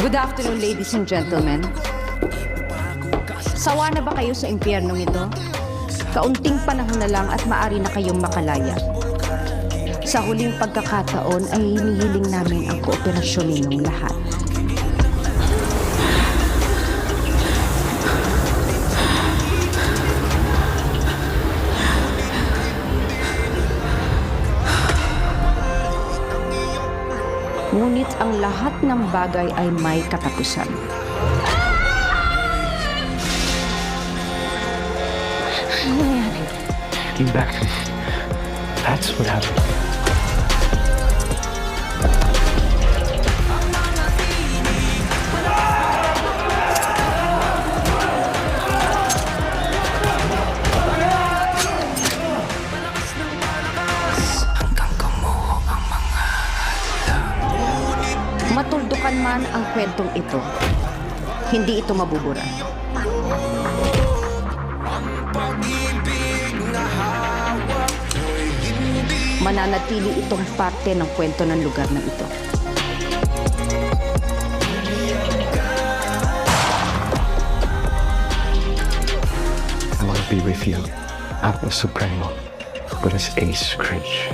Good afternoon, ladies and gentlemen. Sawa na ba kayo sa impyernong ito? Kaunting panahon na lang at maaari na kayong makalaya. Sa huling pagkakataon ay hinihiling namin ang kooperasyon ninyong lahat. Ngunit ang lahat ng bagay ay may katapusan. Ano nangyari? Came back from... That's what happened. Matuldukan man ang kwentong ito, hindi ito mabubura. Mananatili itong parte ng kwento ng lugar na ito. I want to be with you, not as Supremo, but as Ace Cringe.